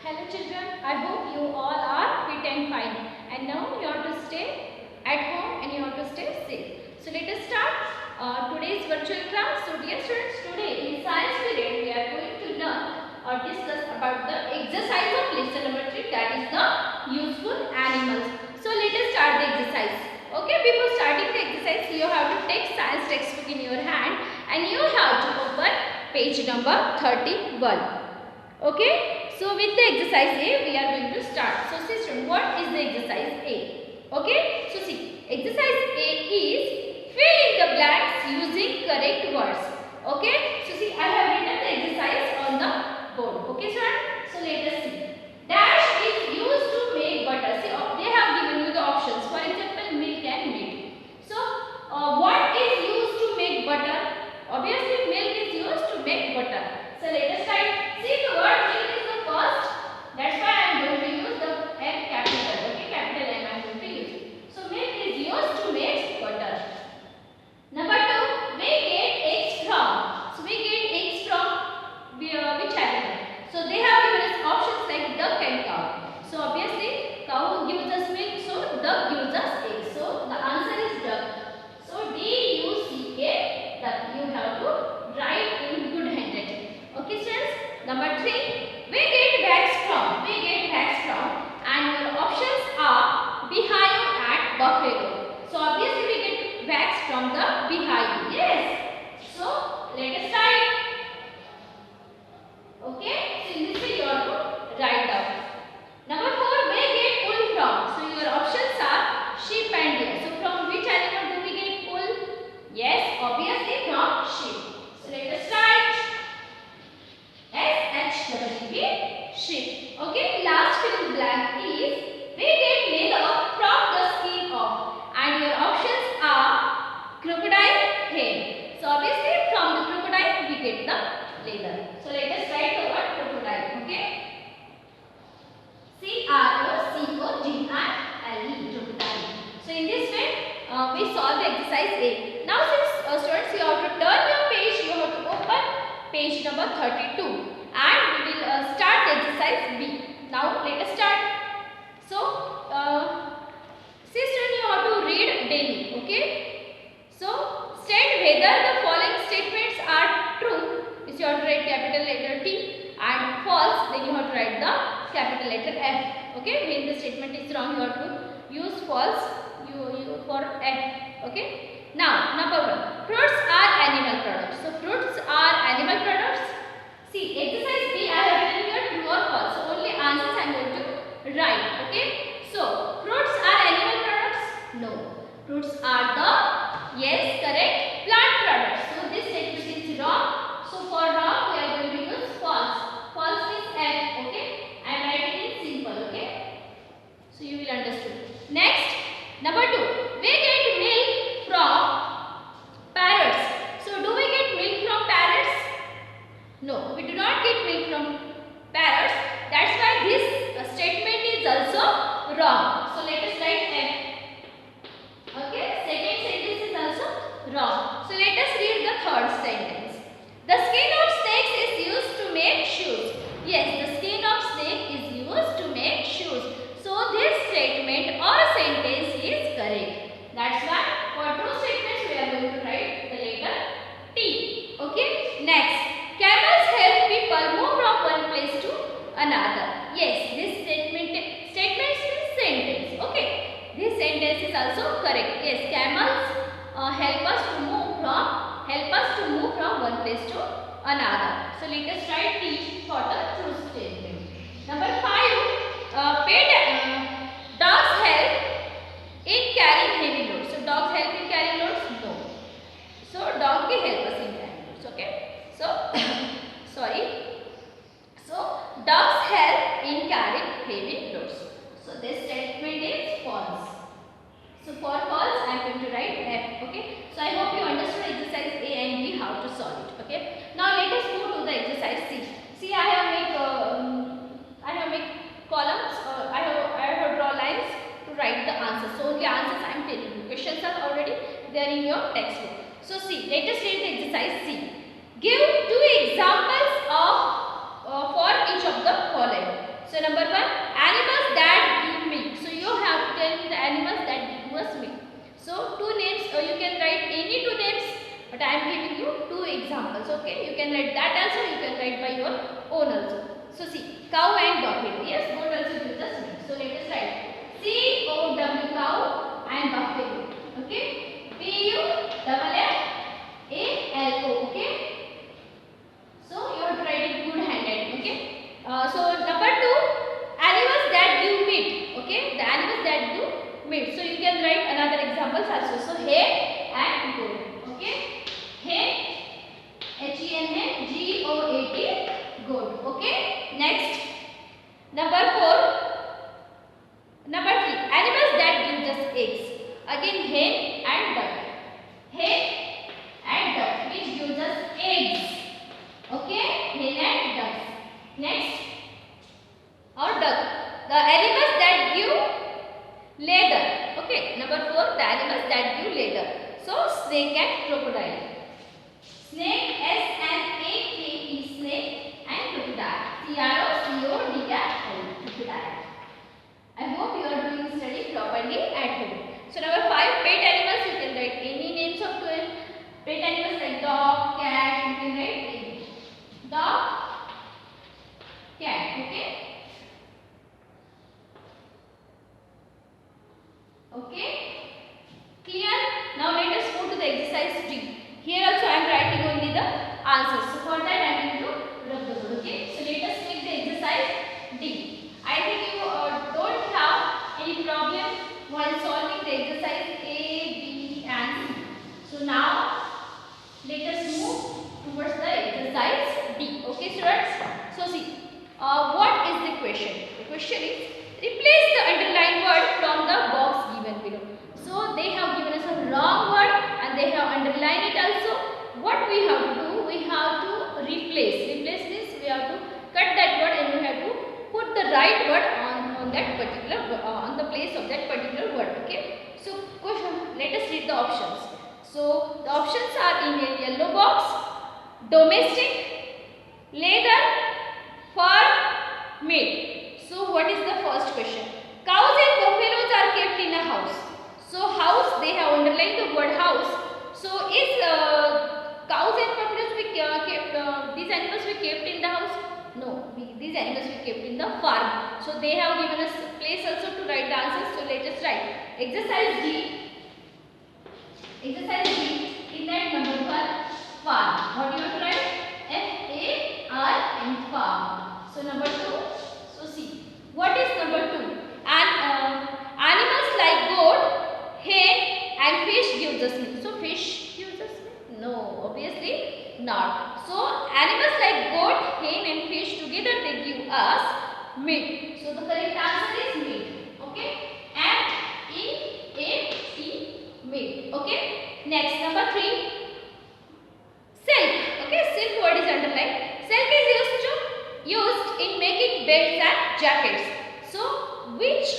Hello children, I hope you all are fit and fine, and now you have to stay at home and you have to stay safe. So let us start today's virtual class. So dear students, today in science period we are going to learn or discuss about the exercise of lesson number 3, that is the useful animals. So let us start the exercise. Okay, before starting the exercise you have to take science textbook in your hand and you have to open page number 31. Okay, so with the exercise A we are going to start. So see student, what is the exercise A? Okay, so see, exercise A is fill in the blanks using correct words. Okay, so see, I have written the exercise on the board. Okay student, so let us see. Dash is used to make butter. See, they have given you the options. For example, milk and meat. So what is used to make butter? Obviously milk is used to make butter. So let us write. See, the word milk is the first. That's why I am going to use the M capital. Okay, capital M I am going to use. So milk is used to make butter. Number 2, we get eggs from. So we get eggs from which animal? So they have given us options like duck and cow. So obviously cow gives us milk, so duck gives us eggs. So the answer is duck. So D-U-C-K, duck. You have to write in good handwriting. Okay students. Number 3, we get wax from. We get wax from, and your options are beehive and buffalo. So obviously we get wax from the beehive. Yes. So let us write. Okay. So in this way you have to write down. Number 4, we get wool from. So your options are sheep and deer. So from which animal do we get wool? Yes, obviously from sheep. So let us write. S-H-E-E, sheep. Okay, last fill in blank is we get leather from the skin of, and your options are crocodile, hen. So obviously from the crocodile we get the leather. So let us write the word crocodile. Okay, C-R-O-C-O-D-I-L-E, crocodile. So in this way we solve the exercise A. Now since students you have to turn your page, you have to open page number 32 and we will start the exercise B. Now let us start. So sister, you have to read daily. Okay, so state whether the following statements are true. Is you have to write capital letter T, and false, then you have to write the capital letter F. Okay, when the statement is wrong you have to use false you for F. Okay, now number 1, fruits are animal products. So fruits are animal products. See, exercise B I have written here true or false. So only answers I am going to write. Okay, so fruits are animal products? No. Fruits are the, yes, correct, plant products. So this statement is wrong. So for wrong we are going to use false. False means F. Okay, I am writing it simple. Okay, so you will understand. Next, number 2, we get milk from parrots. So do we get milk from parrots? No, we do not get milk from parrots. That's why this statement is also wrong. So let us write F. Okay, second sentence is also wrong. So let us read the third sentence. The skin of snakes is used to make shoes. Yes, the skin of snake is used to make shoes. So this statement or sentence is correct. That's why for true statements we are going to write the letter T. Okay, next. Camels help people move from one place to another. Yes, this statement is sentence. Okay, this sentence is also correct. Yes, camels help us to move from one place to another. So let us write T for the true statement. Number 5, dogs help in carrying heavy loads. So dogs help in carrying loads? No. So dog will help us in carrying loads. Okay. So sorry. So dogs help in carrying heavy loads. So this statement is false. So for false I am going to write F. Okay. So I hope you understood exercise A and B how to solve it. Okay. Now let us move to the exercise C. See, I have make columns. I have draw lines to write the answers. So only answers I am telling you. Questions are already there in your textbook. So see, let us read the exercise C. Give 2 examples of for each of the following. So examples. Okay, you can write that also, you can write by your own also. So see, cow and buffalo. Yes, goat also gives us meat. So let us write COW, cow and buffalo. Okay, PUFFALO. Okay, so you have to write it good handed. Okay, so number 2, animals that give meat. Okay, the animals that give meat. So you can write another examples also. So hen and goat. Okay, hen, HENGOAT, goat. Okay, next number 4, number 3, animals that gives us eggs. Again hen and duck. Hen and duck which gives us eggs. Okay, hen and ducks. Next, or duck, the animals that give leather. Okay, number 4, the animals that give leather. So snake and crocodile. Snake, SNAKE, snake, and crocodile, CROCODILE, crocodile. I hope you are doing study properly at home. So number 5, pet animals. You can write any names of 12 pet animals like dog, cat. You can write any dog, cat. Okay. Okay. Clear? Now let us move to the exercise D. Here also I am writing only the answers. So for that I am going to rub the board. Okay. So let us take the exercise D. I think you don't have any problem while solving the exercise A, B and C. So now let us move towards the exercise D. Okay students. So see, what is the question? The question is, replace the underlined word from the box given below. So they have given us a wrong word and they have underlined it also. What we have to do? We have to replace. Replace this, we have to cut that word and we have to put the right word on that particular on the place of that particular word. Okay. So question, let us read the options. So the options are in a yellow box: domestic, leather, farm, meat. So what is the first question? Cows and buffaloes are kept in a house. So house, they have underlined the word house. So is cows and buffaloes we kept, these animals we kept in the house? No, these animals we kept in the farm. So they have given us place also to write the answers. So let us write exercise D. Exercise D, in that number 1, farm. What do you have to write? FAR and farm. So number 2. So see, what is number 2? And animals like goat, hen and fish gives us meat. So fish gives us meat? No, obviously not. So animals like goat, hen and fish together they give us meat. So the correct answer is meat. Okay, MEAT, meat. Okay, next number 3, silk. Okay, silk word is underlined. Silk is used in making belts and jackets. So which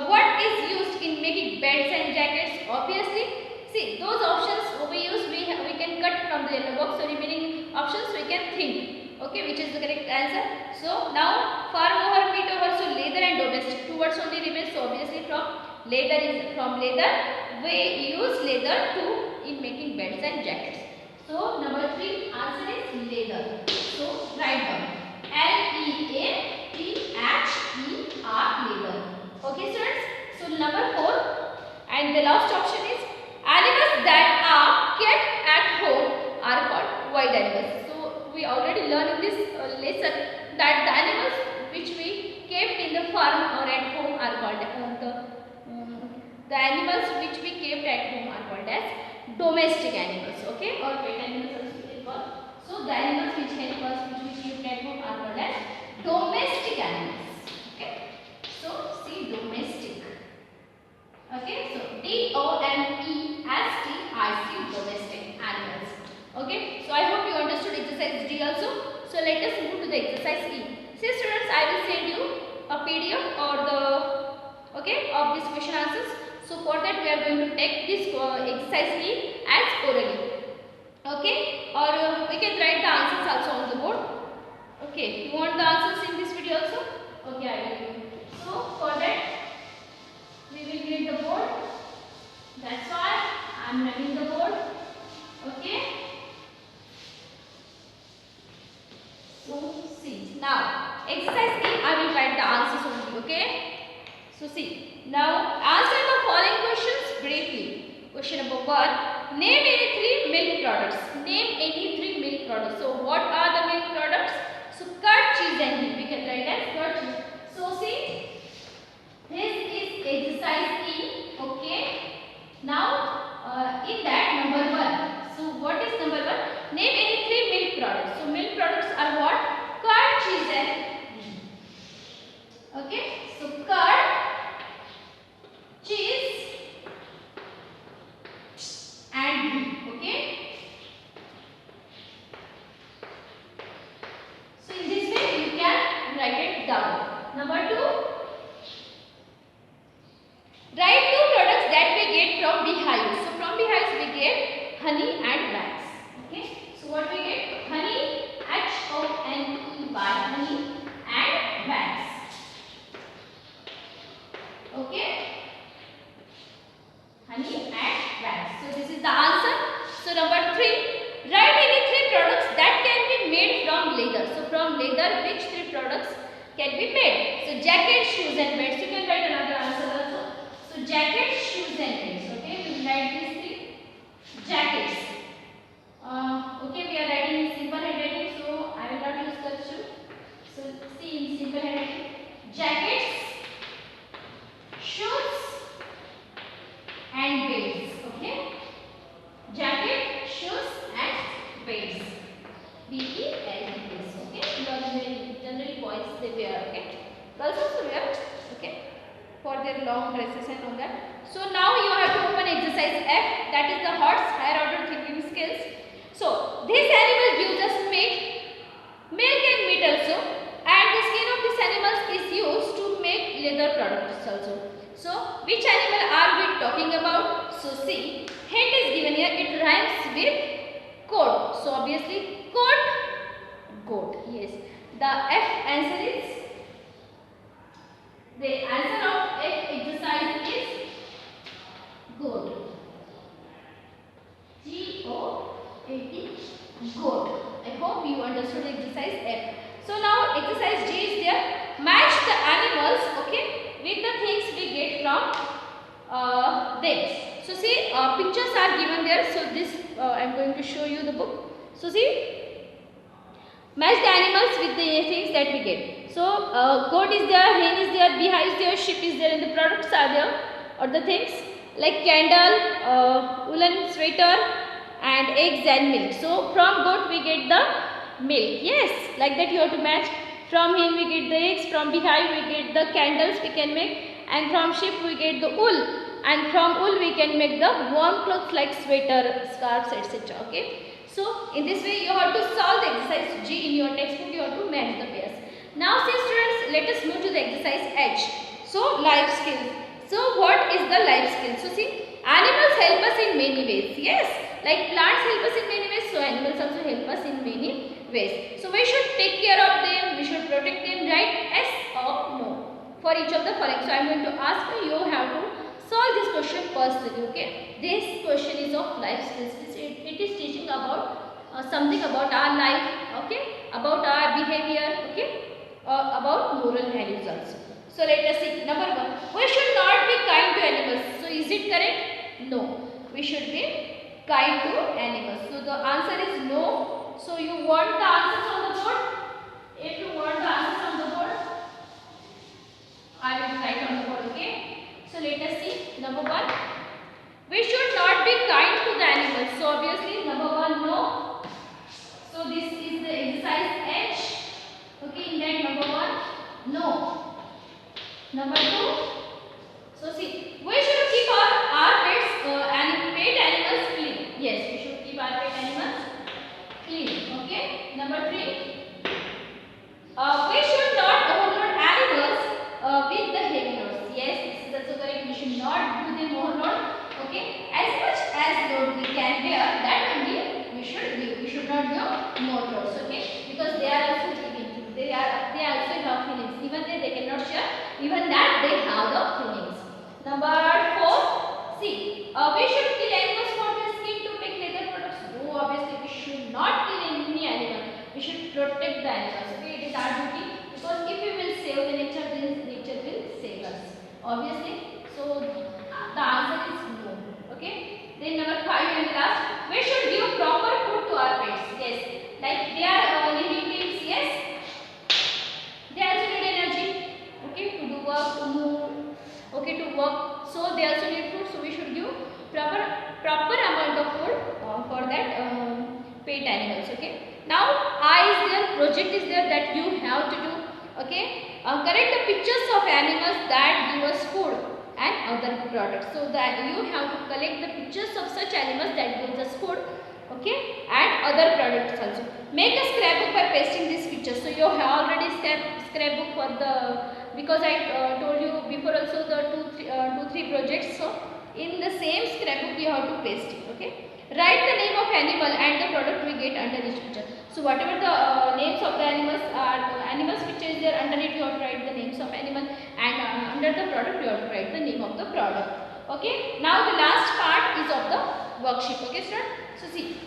what is used in making belts and jackets? Obviously, see those options we use, we can cut from the yellow box. So remaining options we can think. Okay, which is the correct answer? So now farm over, meat over. So leather and domestic, 2 words only remain. So obviously from leather we use leather to in making belts and jackets. So number 3 answer is leather. So write down LEATHER, leather. Okay students. So number 4 and the last option is animals that are kept at home are called wild animals. So we already learned in this lesson that the animals which we kept in the farm or at home are called the animals which we kept at home are called as domestic animals. Okay, or pet animals also we can call. So the animals which we kept at home are called as domestic animals. Okay, so see domestic. Okay, so DOMESTIC, domestic animals. Okay, so I hope you understood exercise D also. So let us move to the exercise E. See students, I will send you a PDF or the of this question answers. So for that we are going to take this exercise E as orally. Okay, or we can write the answers also on the board. Okay, you want the answers in this video also? Okay, I will give you. So for that we will create the board. That's why I am running the board. Okay. So see, now exercise A, I will write the answers only, okay? So see, now answer the following questions briefly. Question number 1, name any 3 milk products. Name any 3 milk products. So what are the milk products? So curd, cheese and ghee. We can write as curd, cheese. So see, this is exercise E, okay? Now in that number 1. So what is number 1? Name any 3 milk products. So milk products are what? Curd, cheese and ghee. Okay? So curd, cheese and ghee. Okay? So in this way you can write it down. Number 2, write 2 products that we get from beehives. So from beehives we get honey and wax. Okay? So what we get? Honey, HONEY, honey and wax. Okay? Honey and wax. So this is the answer. So number 3, write any 3 products that can be made from leather. So from leather, which 3 products can be made? So jacket, shoes and belts. You can write another answer also. So jacket, shoes and belts. Okay, we will write these 3 jackets. Okay, we are writing in simple handwriting, so I will not use cursive. So see in simple handwriting, jackets, shoes and belts. Okay, jacket, shoes and belts. BELTS. Okay, because generally boys they wear. Okay, girls also wear. Okay, for their long dresses and all that. So now you have to open exercise F, that is the horse higher order thinking skills. So this animal gives us milk and meat also, and the skin of this animal is used to make leather products also. So which animal are we talking about? So see, hint is given here, it rhymes with coat. So obviously coat, goat. Yes, the F answer is, the answer of F exercise is goat. G-O-A-T, goat. I hope you understood exercise F. So now exercise G is there. Match the animals, okay, with the things we get from them. So see, pictures are given there. So this I am going to show you the book. So see, match the animals with the things that we get. So goat is there, hen is there, beehive is there, sheep is there, and the products are there, or the things like candle, woolen sweater and eggs and milk. So from goat we get the milk. Yes, like that you have to match. From hen we get the eggs, from beehive we get the candles we can make, and from sheep we get the wool, and from wool we can make the warm clothes like sweater, scarves, etc. Okay. So in this way you have to solve the exercise G in your textbook. You have to match the pairs. Now see students, let us move to the exercise H. So life skills. So what is the life skill? So see, animals help us in many ways. Yes, like plants help us in many ways, so animals also help us in many ways. So we should take care of them, we should protect them, right? Yes or no for each of the following. So I am going to ask you, you have to solve this question personally. Okay, this question is of life skills. It is teaching about something about our life, okay, about our behavior, okay, about moral values also. So let us see. Number 1, we should not be kind to animals. So is it correct? No. We should be kind to animals. So the answer is no. So you want the answers on the board? If you want the answers on the board, I will write on the board. Okay. So let us see. Number 1, we should not be kind to the animals. So obviously number 1, no. So this is the exercise H. Okay. In that number 1, no. Number 2, so see, we should keep our pets and pet animals clean. Yes, we should keep our pet animals clean. Okay. Number 3, we should not overload animals with the heavy loads. Yes, this is also correct. We should not do them overload. Okay. As much as load we can bear, that only we should give. We should not give more loads. Okay, because they are also living. They also have feelings. Even they cannot share. Even that they have the feelings. Number 4, see, we should kill animals for their skin to make leather products. No, obviously we should not kill any animal. We should protect the animals. Okay, it is our duty, because if we will save the nature, then nature will save us. Obviously. So the answer is no. Okay. Then number 5 and last, we should give proper food to our pets. Yes. Like they are living beings. Yes. They also need energy. Okay, to do work, to move. Okay, to work. So they also need food. So we should give proper amount of food for that pet animals. Okay. Now is there, project is there that you have to do. Okay. Correct the pictures of animals that give us food and other products. So that you have to collect the pictures of such animals that gives us food. Okay, and other products also. Make a scrapbook by pasting these pictures. So you have already scrapbook for the, because I told you before also the two three projects. So in the same scrapbook you have to paste it. Okay, write the name of animal and the product we get under each picture. So whatever the names of the animals are, animals picture is there, under it you have to write the names of animal, and under the product you have to write the name of the product. Okay, now the last part is of the worksheet. Okay, student. So see,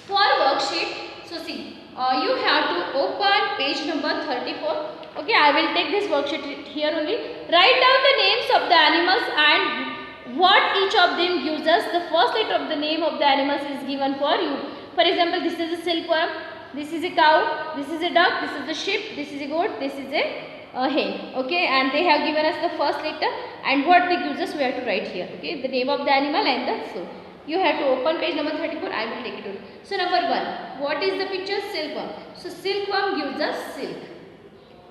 for worksheet, so see, you have to open page number 34. Okay, I will take this worksheet here only. Write down the names of the animals and what each of them gives us. The first letter of the name of the animals is given for you. For example, this is a silkworm, this is a cow, this is a duck, this is a sheep, this is a goat, this is a hen. Okay, and they have given us the first letter, and what they gives us we have to write here. Okay, the name of the animal and the food. You have to open page number 34. I will take it on. So number 1, what is the picture? Silkworm. So silkworm gives us silk.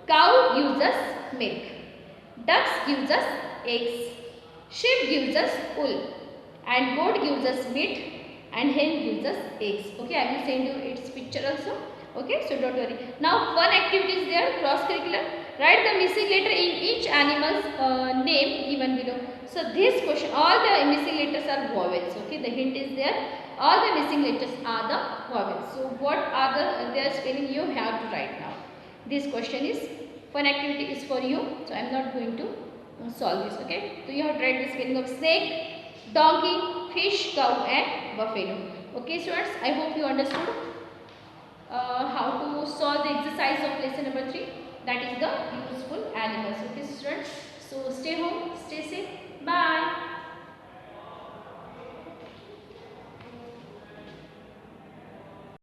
Cow gives us milk. Ducks gives us eggs. Sheep gives us wool. And goat gives us meat. And hen gives us eggs. Okay, I will send you its picture also. Okay, so don't worry. Now fun activities there, cross curricular. Write the missing letter in each animal's name given below. So this question, all the missing letters are vowels. Okay, the hint is there. All the missing letters are the vowels. So what are their spelling you have to write now. This question is, fun activity is for you. So I am not going to solve this. Okay, so you have to write the spelling of snake, donkey, fish, cow and buffalo. Okay students, I hope you understood how to solve the exercise of lesson number 3, that is the useful animals. Okay students, so stay home, stay safe, bye.